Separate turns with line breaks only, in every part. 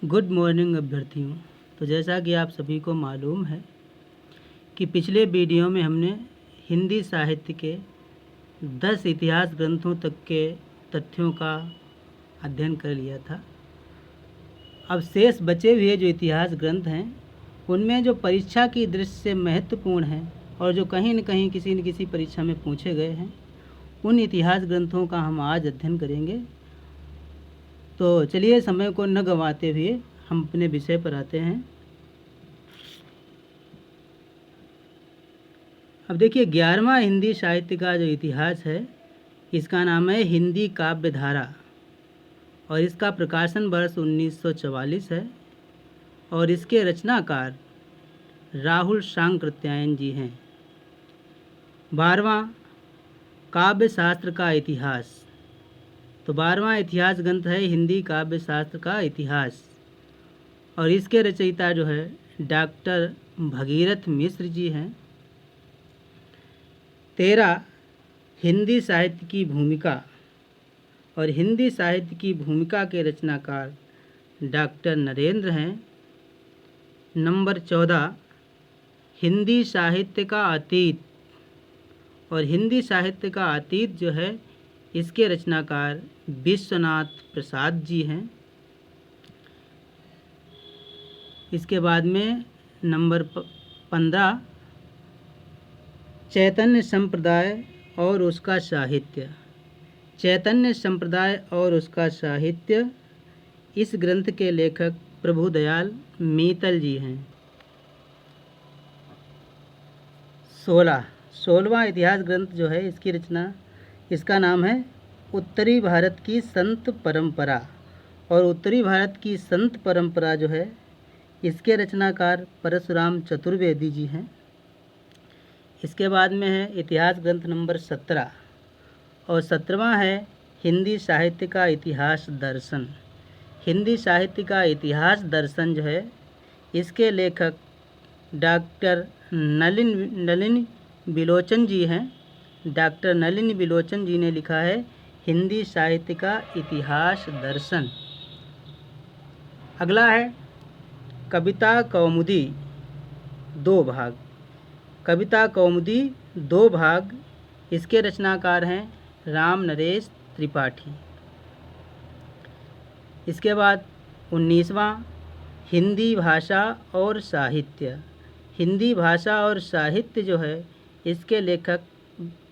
Good morning अभ्यर्थियों। तो जैसा कि आप सभी को मालूम है कि पिछले वीडियो में हमने हिंदी साहित्य के 10 इतिहास ग्रंथों तक के तथ्यों का अध्ययन कर लिया था। अब शेष बचे हुए जो इतिहास ग्रंथ हैं उनमें जो परीक्षा की दृष्टि से महत्वपूर्ण हैं और जो कहीं न कहीं किसी न किसी परीक्षा में पूछे गए हैं, उन इतिहास ग्रंथों का हम आज अध्ययन करेंगे। तो चलिए समय को न गंवाते हुए हम अपने विषय पर आते हैं। अब देखिए 11वां हिंदी साहित्य का जो इतिहास है इसका नाम है हिंदी काव्य धारा और इसका प्रकाशन वर्ष 1944 है और इसके रचनाकार राहुल सांकृत्यायन जी हैं। 12वां काव्य शास्त्र का इतिहास। तो 12वां इतिहास ग्रंथ है हिंदी काव्य शास्त्र का इतिहास और इसके रचयिता जो है डॉक्टर भगीरथ मिश्र जी हैं। 13 हिंदी साहित्य की भूमिका और हिंदी साहित्य की भूमिका के रचनाकार डॉक्टर नरेंद्र हैं। नंबर 14 हिंदी साहित्य का अतीत और हिंदी साहित्य का अतीत जो है इसके रचनाकार विश्वनाथ प्रसाद जी हैं। इसके बाद में नंबर 15 चैतन्य संप्रदाय और उसका साहित्य। चैतन्य संप्रदाय और उसका साहित्य, इस ग्रंथ के लेखक प्रभुदयाल मीतल जी हैं। 16वां इतिहास ग्रंथ जो है इसकी रचना, इसका नाम है उत्तरी भारत की संत परंपरा और उत्तरी भारत की संत परंपरा जो है इसके रचनाकार परशुराम चतुर्वेदी जी हैं। इसके बाद में है इतिहास ग्रंथ नंबर 17 और 17वां है हिंदी साहित्य का इतिहास दर्शन। हिंदी साहित्य का इतिहास दर्शन जो है इसके लेखक डॉक्टर नलिनी बिलोचन जी हैं। डॉक्टर नलिनी बिलोचन जी ने लिखा है हिंदी साहित्य का इतिहास दर्शन। अगला है कविता कौमुदी 2 भाग। कविता कौमुदी 2 भाग, इसके रचनाकार हैं राम नरेश त्रिपाठी। इसके बाद 19वां हिंदी भाषा और साहित्य। हिंदी भाषा और साहित्य जो है इसके लेखक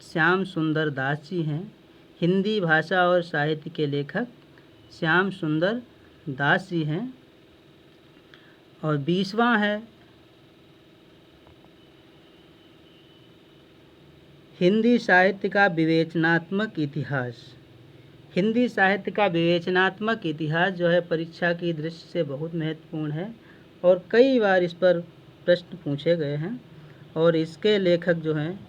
श्याम सुंदर दास जी हैं। हिंदी भाषा और साहित्य के लेखक श्याम सुंदर दास जी हैं। और 20वां है हिंदी साहित्य का विवेचनात्मक इतिहास। हिंदी साहित्य का विवेचनात्मक इतिहास जो है परीक्षा की दृष्टि से बहुत महत्वपूर्ण है और कई बार इस पर प्रश्न पूछे गए हैं और इसके लेखक जो हैं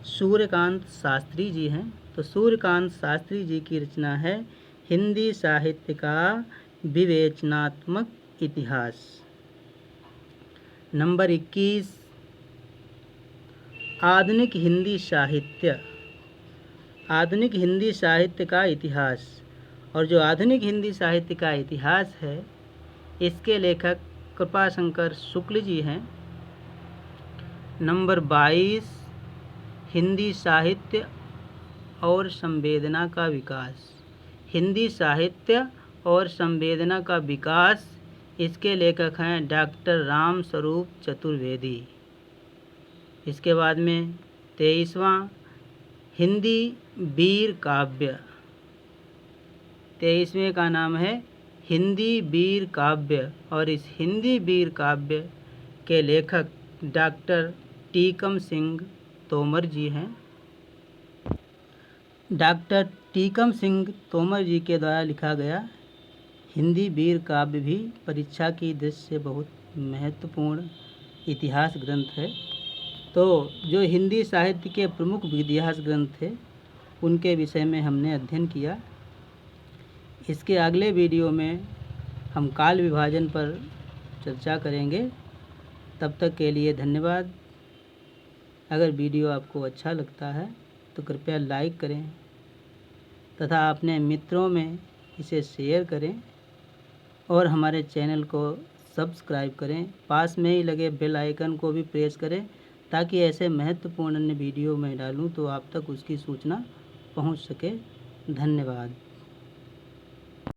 सूर्यकांत शास्त्री जी हैं। तो सूर्यकांत शास्त्री जी की रचना है हिंदी साहित्य का विवेचनात्मक इतिहास। नंबर 21 आधुनिक हिंदी साहित्य। आधुनिक हिंदी साहित्य का इतिहास और जो आधुनिक हिंदी साहित्य का इतिहास है इसके लेखक कृपाशंकर शुक्ल जी हैं। नंबर 22 हिंदी साहित्य और संवेदना का विकास। हिंदी साहित्य और संवेदना का विकास, इसके लेखक हैं डॉक्टर राम स्वरूप चतुर्वेदी। इसके बाद में 23वां हिंदी वीर काव्य। 23वें का नाम है हिंदी वीर काव्य और इस हिंदी वीर काव्य के लेखक डॉक्टर टीकम सिंह तोमर जी हैं। डॉक्टर टीकम सिंह तोमर जी के द्वारा लिखा गया हिंदी वीर काव्य भी परीक्षा की दृष्टि से बहुत महत्वपूर्ण इतिहास ग्रंथ है। तो जो हिंदी साहित्य के प्रमुख इतिहास ग्रंथ थे उनके विषय में हमने अध्ययन किया। इसके अगले वीडियो में हम काल विभाजन पर चर्चा करेंगे। तब तक के लिए धन्यवाद। अगर वीडियो आपको अच्छा लगता है तो कृपया लाइक करें तथा अपने मित्रों में इसे शेयर करें और हमारे चैनल को सब्सक्राइब करें। पास में ही लगे बेल आइकन को भी प्रेस करें ताकि ऐसे महत्वपूर्ण वीडियो मैं डालूं तो आप तक उसकी सूचना पहुंच सके। धन्यवाद।